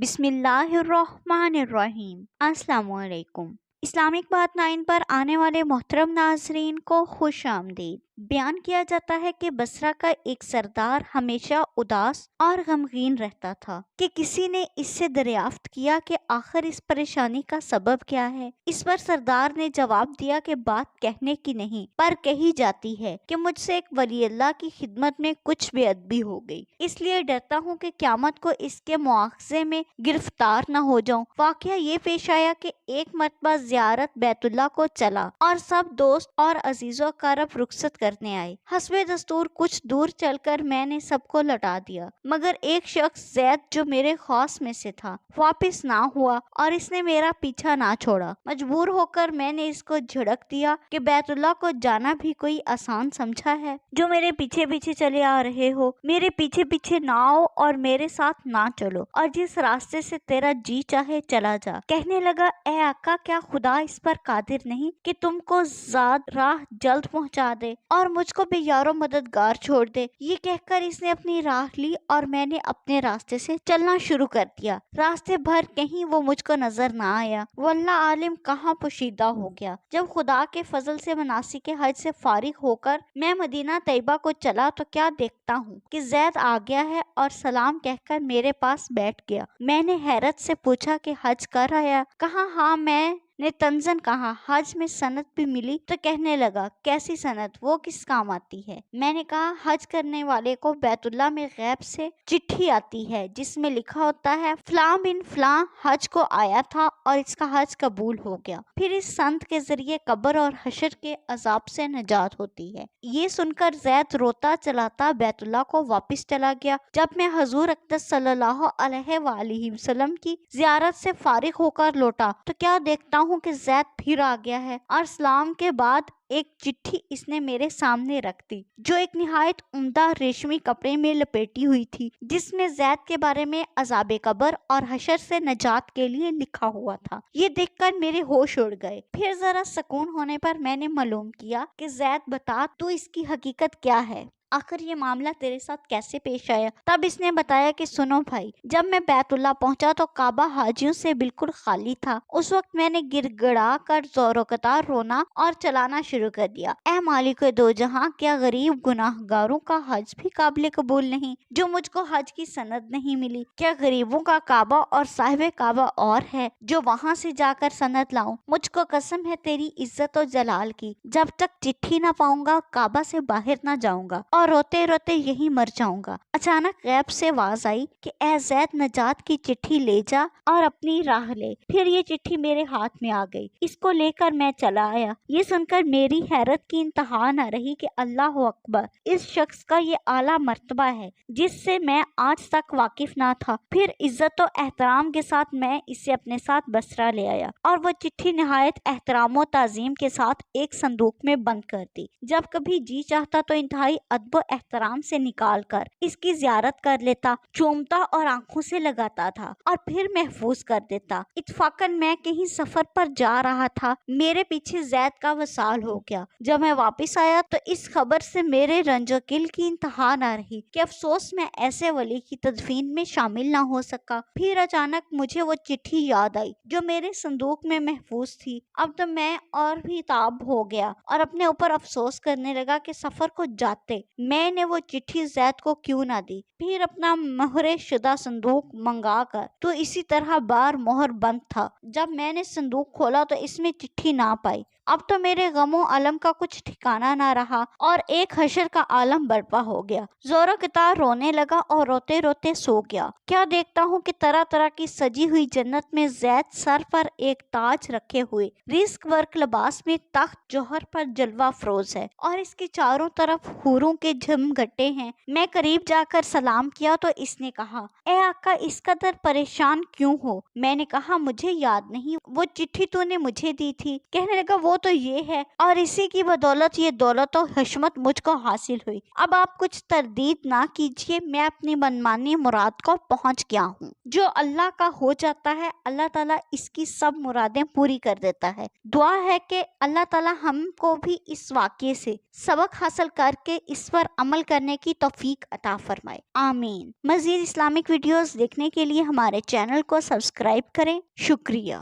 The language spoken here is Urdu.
بسم اللہ الرحمن الرحیم۔ السلام علیکم۔ اسلامک بات 9 پر آنے والے محترم ناظرین کو خوش آمدید۔ بیان کیا جاتا ہے کہ بصرہ کا ایک سردار ہمیشہ اداس اور غمگین رہتا تھا کہ کسی نے اس سے دریافت کیا کہ آخر اس پریشانی کا سبب کیا ہے۔ اس پر سردار نے جواب دیا کہ بات کہنے کی نہیں پر کہی جاتی ہے کہ مجھ سے ایک ولی اللہ کی خدمت میں کچھ بے ادبی ہو گئی، اس لیے ڈرتا ہوں کہ قیامت کو اس کے مواخذے میں گرفتار نہ ہو جاؤں۔ واقعہ یہ پیش آیا کہ ایک مرتبہ زیارت بیت اللہ کو چلا اور سب دوست اور عزیز و اقارب رخصت کرنے آئے۔ حسب دستور کچھ دور چل کر میں نے سب کو لوٹا دیا، مگر ایک شخص زید جو میرے خاص میں سے تھا واپس نہ ہوا اور اس نے میرا پیچھا نہ چھوڑا۔ مجبور ہو کر میں نے اس کو جھڑک دیا کہ بیت اللہ کو جانا بھی کوئی آسان سمجھا ہے جو میرے پیچھے پیچھے چلے آ رہے ہو؟ میرے پیچھے پیچھے نہ آؤ اور میرے ساتھ نہ چلو، اور جس راستے سے تیرا جی چاہے چلا جا۔ کہنے لگا، اے آقا، کیا خدا اس پر قادر نہیں کہ تم کو ذات راہ جلد پہنچا دے اور مجھ کو بے یار و مددگار چھوڑ دے؟ یہ کہہ کر اس نے اپنی راہ لی اور میں نے اپنے راستے سے چلنا شروع کر دیا۔ راستے بھر کہیں وہ مجھ کو نظر نہ آیا، واللہ عالم کہاں پوشیدہ ہو گیا۔ جب خدا کے فضل سے مناسک حج سے فارغ ہو کر میں مدینہ طیبہ کو چلا تو کیا دیکھتا ہوں کہ زید آ گیا ہے اور سلام کہہ کر میرے پاس بیٹھ گیا۔ میں نے حیرت سے پوچھا کہ حج کر آیا؟ کہا ہاں۔ میں نے تنزن کہا، حج میں سند بھی ملی؟ تو کہنے لگا، کیسی سند؟ وہ کس کام آتی ہے؟ میں نے کہا، حج کرنے والے کو بیت اللہ میں غیب سے چٹھی آتی ہے جس میں لکھا ہوتا ہے فلاں بن فلاں حج کو آیا تھا اور اس کا حج قبول ہو گیا۔ پھر اس سند کے ذریعے قبر اور حشر کے عذاب سے نجات ہوتی ہے۔ یہ سن کر زید روتا چلاتا بیت اللہ کو واپس چلا گیا۔ جب میں حضور اقدس صلی اللہ علیہ وآلہ وسلم کی زیارت سے فارغ ہو کر لوٹا تو کیا دیکھتا ہوں کہ زید پھر آ گیا ہے اور سلام کے بعد ایک چٹھی اس نے میرے سامنے رکھ دی جو ایک نہایت عمدہ ریشمی کپڑے میں لپیٹی ہوئی تھی، جس میں زید کے بارے میں عذاب قبر اور حشر سے نجات کے لیے لکھا ہوا تھا۔ یہ دیکھ کر میرے ہوش اڑ گئے۔ پھر ذرا سکون ہونے پر میں نے معلوم کیا کہ زید بتا تو اس کی حقیقت کیا ہے، آخر یہ معاملہ تیرے ساتھ کیسے پیش آیا؟ تب اس نے بتایا کہ سنو بھائی، جب میں بیت اللہ پہنچا تو کعبہ حاجیوں سے بالکل خالی تھا۔ اس وقت میں نے گڑ گڑا کر زور و قطار رونا اور چلانا شروع کر دیا، اے مالک دو جہاں، کیا غریب گناہ گاروں کا حج بھی قابل قبول نہیں جو مجھ کو حج کی سند نہیں ملی؟ کیا غریبوں کا کعبہ اور صاحب کعبہ اور ہے جو وہاں سے جا کر سند لاؤں؟ مجھ کو قسم ہے تیری عزت و جلال کی، جب تک چٹھی نہ پاؤں گا کعبہ سے باہر نہ جاؤں گا اور روتے روتے یہی مر جاؤں گا۔ اچانک غیب سے آواز آئی کہ اے زید، نجات کی چٹھی لے جا اور اپنی راہ لے۔ پھر یہ چٹھی میرے ہاتھ میں آ گئی، اس کو لے کر میں چلا آیا۔ یہ سن کر میری حیرت کی انتہا نہ رہی کہ اللہ اکبر، اس شخص کا یہ اعلیٰ مرتبہ ہے جس سے میں آج تک واقف نہ تھا۔ پھر عزت و احترام کے ساتھ میں اسے اپنے ساتھ بصرہ لے آیا اور وہ چٹھی نہایت احترام و تعظیم کے ساتھ ایک صندوق میں بند کر دی۔ جب کبھی جی چاہتا تو انتہائی ادب و احترام سے نکال کر اس کی زیارت کر لیتا، چومتا اور آنکھوں سے لگاتا تھا اور پھر محفوظ کر دیتا۔ اتفاقاً میں کہیں سفر پر جا رہا تھا، میرے پیچھے زید کا وصال ہو گیا۔ جب میں واپس آیا تو اس خبر سے میرے رنج و گل کی انتہا نہ رہی کہ افسوس میں ایسے ولی کی تدفین میں شامل نہ ہو سکا۔ پھر اچانک مجھے وہ چٹھی یاد آئی جو میرے صندوق میں محفوظ تھی۔ اب تو میں اور بھی تاب ہو گیا اور اپنے اوپر افسوس کرنے لگا کہ سفر کو جاتے میں نے وہ چٹھی زید کو کیوں نہ دی۔ پھر اپنا مہر شدہ صندوق منگا کر تو اسی طرح بار مہر بند تھا۔ جب میں نے صندوق کھولا تو اس میں چٹھی نہ پائی۔ اب تو میرے غم و الم کا کچھ ٹھکانہ نہ رہا اور ایک حشر کا عالم برپا ہو گیا۔ زور و قطار رونے لگا اور روتے روتے سو گیا۔ کیا دیکھتا ہوں کہ طرح طرح کی سجی ہوئی جنت میں زید سر پر ایک تاج رکھے ہوئے رزق ورق لباس میں تخت جوہر پر جلوہ فروز ہے اور اس کے چاروں طرف حوروں کے جھمگٹے ہیں۔ میں قریب جا کر سلام کیا تو اس نے کہا، اے آقا، اس قدر پریشان کیوں ہو؟ میں نے کہا، مجھے یاد نہیں، وہ چٹھی تو نے مجھے دی تھی۔ کہنے لگا، وہ وہ تو یہ ہے اور اسی کی بدولت یہ دولت و حشمت مجھ کو حاصل ہوئی۔ اب آپ کچھ تردید نہ کیجیے، میں اپنی منمانی مراد کو پہنچ گیا ہوں۔ جو اللہ کا ہو جاتا ہے اللہ تعالیٰ اس کی سب مرادیں پوری کر دیتا ہے۔ دعا ہے کہ اللہ تعالیٰ ہم کو بھی اس واقعے سے سبق حاصل کر کے اس پر عمل کرنے کی توفیق عطا فرمائے، آمین۔ مزید اسلامک ویڈیوز دیکھنے کے لیے ہمارے چینل کو سبسکرائب کریں۔ شکریہ۔